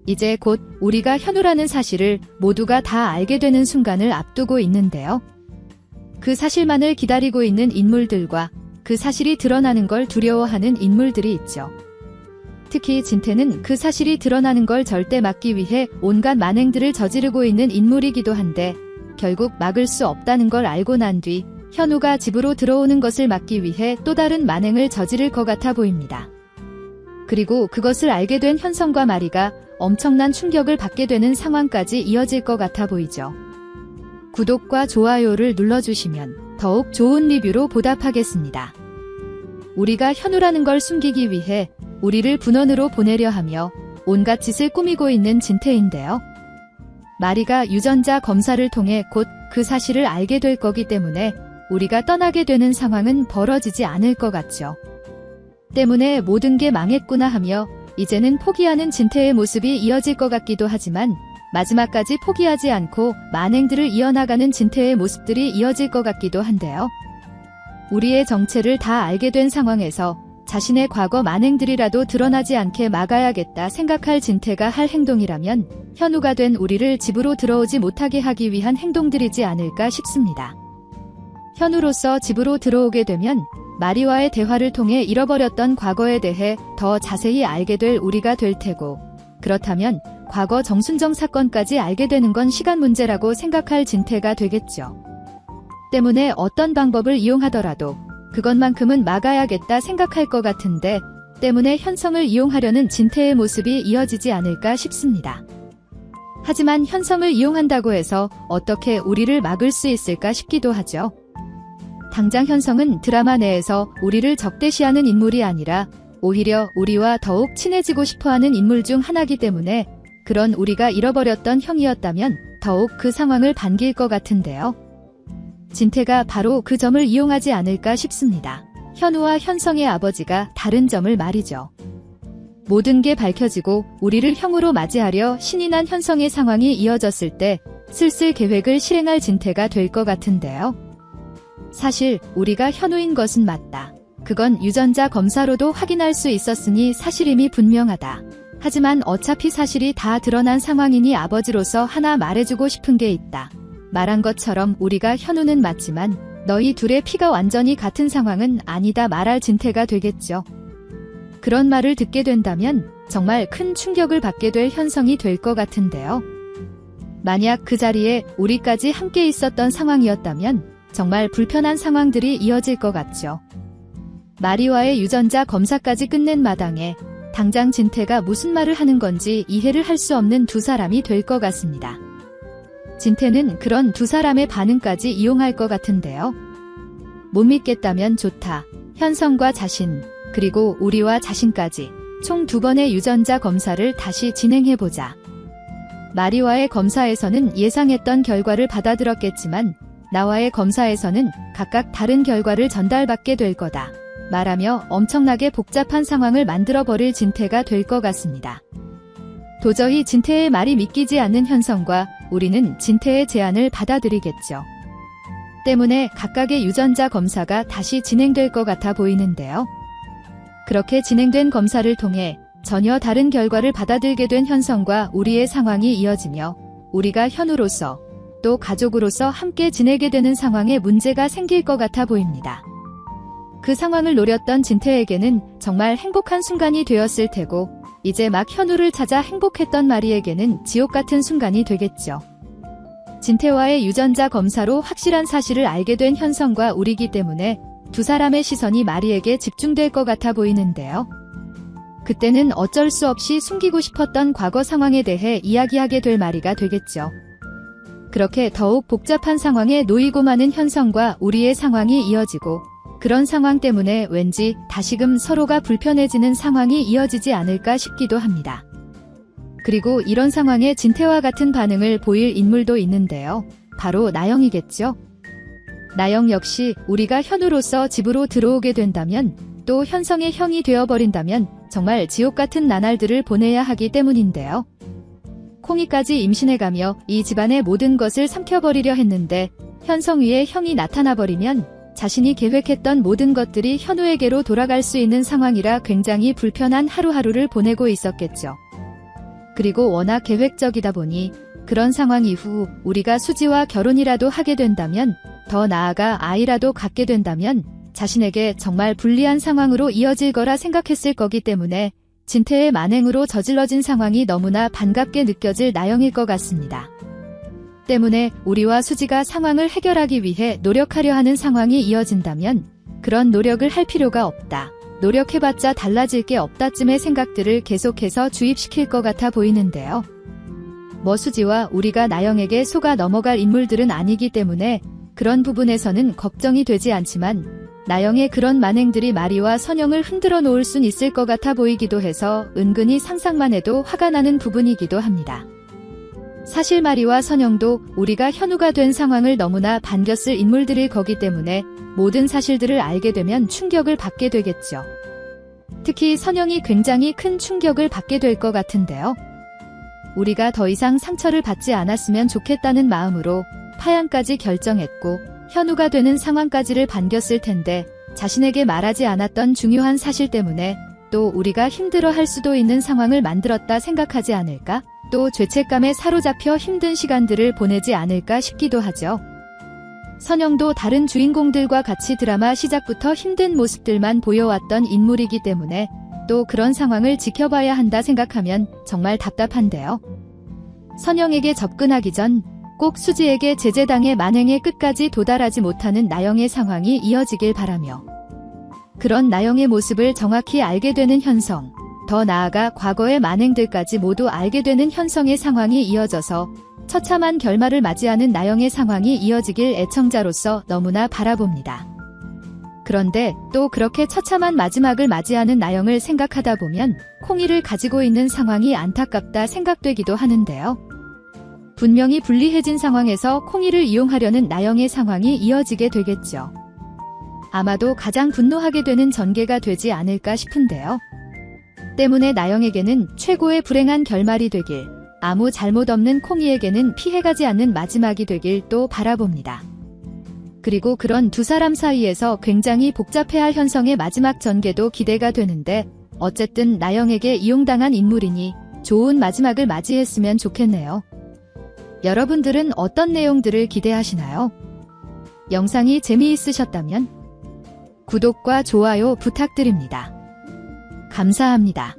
이제 곧 우리가 현우라는 사실을 모두가 다 알게 되는 순간을 앞두고 있는데요. 그 사실만을 기다리고 있는 인물들과 그 사실이 드러나는 걸 두려워하는 인물들이 있죠. 특히 진태는 그 사실이 드러나는 걸 절대 막기 위해 온갖 만행들을 저지르고 있는 인물이기도 한데 결국 막을 수 없다는 걸 알고 난 뒤 현우가 집으로 들어오는 것을 막기 위해 또 다른 만행을 저지를 것 같아 보입니다. 그리고 그것을 알게 된 현성과 마리가 엄청난 충격을 받게 되는 상황까지 이어질 것 같아 보이죠. 구독과 좋아요를 눌러주시면 더욱 좋은 리뷰로 보답하겠습니다. 우리가 현우라는 걸 숨기기 위해 우리를 분원으로 보내려 하며 온갖 짓을 꾸미고 있는 진태인데요. 마리가 유전자 검사를 통해 곧 그 사실을 알게 될 거기 때문에 우리가 떠나게 되는 상황은 벌어지지 않을 것 같죠. 때문에 모든 게 망했구나 하며 이제는 포기하는 진태의 모습이 이어질 것 같기도 하지만 마지막까지 포기하지 않고 만행들을 이어나가는 진태의 모습들이 이어질 것 같기도 한데요. 우리의 정체를 다 알게 된 상황에서 자신의 과거 만행들이라도 드러나지 않게 막아야겠다 생각할 진태가 할 행동이라면 현우가 된 우리를 집으로 들어오지 못하게 하기 위한 행동들이지 않을까 싶습니다. 현우로서 집으로 들어오게 되면 마리와의 대화를 통해 잃어버렸던 과거에 대해 더 자세히 알게 될 우리가 될 테고, 그렇다면 과거 정순정 사건까지 알게 되는 건 시간 문제라고 생각할 진태가 되겠죠. 때문에 어떤 방법을 이용하더라도 그것만큼은 막아야겠다 생각할 것 같은데, 때문에 현성을 이용하려는 진태의 모습이 이어지지 않을까 싶습니다. 하지만 현성을 이용한다고 해서 어떻게 우리를 막을 수 있을까 싶기도 하죠. 당장 현성은 드라마 내에서 우리를 적대시하는 인물이 아니라 오히려 우리와 더욱 친해지고 싶어하는 인물 중 하나이기 때문에 그런 우리가 잃어버렸던 형이었다면 더욱 그 상황을 반길 것 같은데요. 진태가 바로 그 점을 이용하지 않을까 싶습니다. 현우와 현성의 아버지가 다른 점을 말이죠. 모든 게 밝혀지고 우리를 형으로 맞이하려 신이 난 현성의 상황이 이어졌을 때 슬슬 계획을 실행할 진태가 될 것 같은데요. 사실 우리가 현우인 것은 맞다. 그건 유전자 검사로도 확인할 수 있었으니 사실임이 분명하다. 하지만 어차피 사실이 다 드러난 상황이니 아버지로서 하나 말해주고 싶은 게 있다. 말한 것처럼 우리가 현우는 맞지만 너희 둘의 피가 완전히 같은 상황은 아니다 말할 진태가 되겠죠. 그런 말을 듣게 된다면 정말 큰 충격을 받게 될 현성이 될 것 같은데요. 만약 그 자리에 우리까지 함께 있었던 상황이었다면 정말 불편한 상황들이 이어질 것 같죠. 마리와의 유전자 검사까지 끝낸 마당에 당장 진태가 무슨 말을 하는 건지 이해를 할 수 없는 두 사람이 될 것 같습니다. 진태는 그런 두 사람의 반응까지 이용할 것 같은데요. 못 믿겠다면 좋다. 현성과 자신, 그리고 우리와 자신까지 총 2번의 유전자 검사를 다시 진행해보자. 마리와의 검사에서는 예상했던 결과를 받아들였겠지만 나와의 검사에서는 각각 다른 결과를 전달받게 될 거다. 말하며 엄청나게 복잡한 상황을 만들어버릴 진태가 될 것 같습니다. 도저히 진태의 말이 믿기지 않는 현성과 우리는 진태의 제안을 받아들이겠죠. 때문에 각각의 유전자 검사가 다시 진행될 것 같아 보이는데요. 그렇게 진행된 검사를 통해 전혀 다른 결과를 받아들게 된 현성과 우리의 상황이 이어지며 우리가 현우로서 또 가족으로서 함께 지내게 되는 상황에 문제가 생길 것 같아 보입니다. 그 상황을 노렸던 진태에게는 정말 행복한 순간이 되었을 테고 이제 막 현우를 찾아 행복했던 마리에게는 지옥 같은 순간이 되겠죠. 진태와의 유전자 검사로 확실한 사실을 알게 된 현성과 우리기 때문에 두 사람의 시선이 마리에게 집중될 것 같아 보이는데요. 그때는 어쩔 수 없이 숨기고 싶었던 과거 상황에 대해 이야기하게 될 마리가 되겠죠. 그렇게 더욱 복잡한 상황에 놓이고 마는 현성과 우리의 상황이 이어지고 그런 상황 때문에 왠지 다시금 서로가 불편해지는 상황이 이어지지 않을까 싶기도 합니다. 그리고 이런 상황에 진태와 같은 반응을 보일 인물도 있는데요. 바로 나영이겠죠. 나영 역시 우리가 현우로서 집으로 들어오게 된다면 또 현성의 형이 되어버린다면 정말 지옥 같은 나날들을 보내야 하기 때문인데요. 콩이까지 임신해가며 이 집안의 모든 것을 삼켜버리려 했는데 현성 위에 형이 나타나버리면 자신이 계획했던 모든 것들이 현우에게로 돌아갈 수 있는 상황이라 굉장히 불편한 하루하루를 보내고 있었겠죠. 그리고 워낙 계획적이다 보니 그런 상황 이후 우리가 수지와 결혼이라도 하게 된다면, 더 나아가 아이라도 갖게 된다면 자신에게 정말 불리한 상황으로 이어질 거라 생각했을 거기 때문에 진태의 만행으로 저질러진 상황이 너무나 반갑게 느껴질 나영일 것 같습니다. 때문에 우리와 수지가 상황을 해결하기 위해 노력하려 하는 상황이 이어진다면 그런 노력을 할 필요가 없다, 노력해봤자 달라질 게 없다쯤의 생각들을 계속해서 주입시킬 것 같아 보이는데요. 수지와 우리가 나영에게 속아 넘어갈 인물들은 아니기 때문에 그런 부분에서는 걱정이 되지 않지만, 나영의 그런 만행들이 마리와 선영을 흔들어 놓을 순 있을 것 같아 보이기도 해서 은근히 상상만 해도 화가 나는 부분이기도 합니다. 사실 마리와 선영도 우리가 현우가 된 상황을 너무나 반겼을 인물들일 거기 때문에 모든 사실들을 알게 되면 충격을 받게 되겠죠. 특히 선영이 굉장히 큰 충격을 받게 될 것 같은데요. 우리가 더 이상 상처를 받지 않았으면 좋겠다는 마음으로 파양까지 결정했고 현우가 되는 상황까지를 반겼을 텐데, 자신에게 말하지 않았던 중요한 사실 때문에 또 우리가 힘들어할 수도 있는 상황을 만들었다 생각하지 않을까? 또 죄책감에 사로잡혀 힘든 시간들을 보내지 않을까 싶기도 하죠. 선영도 다른 주인공들과 같이 드라마 시작부터 힘든 모습들만 보여왔던 인물이기 때문에 또 그런 상황을 지켜봐야 한다 생각하면 정말 답답한데요. 선영에게 접근하기 전 꼭 수지에게 제재당해 만행의 끝까지 도달하지 못하는 나영의 상황이 이어지길 바라며, 그런 나영의 모습을 정확히 알게 되는 현성, 더 나아가 과거의 만행들까지 모두 알게 되는 현성의 상황이 이어져서 처참한 결말을 맞이하는 나영의 상황이 이어지길 애청자로서 너무나 바라봅니다. 그런데 또 그렇게 처참한 마지막을 맞이하는 나영을 생각하다 보면 콩이를 가지고 있는 상황이 안타깝다 생각되기도 하는데요. 분명히 불리해진 상황에서 콩이를 이용하려는 나영의 상황이 이어지게 되겠죠. 아마도 가장 분노하게 되는 전개가 되지 않을까 싶은데요. 때문에 나영에게는 최고의 불행한 결말이 되길, 아무 잘못 없는 콩이에게는 피해가지 않는 마지막이 되길 또 바라봅니다. 그리고 그런 두 사람 사이에서 굉장히 복잡해할 현성의 마지막 전개도 기대가 되는데, 어쨌든 나영에게 이용당한 인물이니 좋은 마지막을 맞이했으면 좋겠네요. 여러분들은 어떤 내용들을 기대하시나요? 영상이 재미있으셨다면 구독과 좋아요 부탁드립니다. 감사합니다.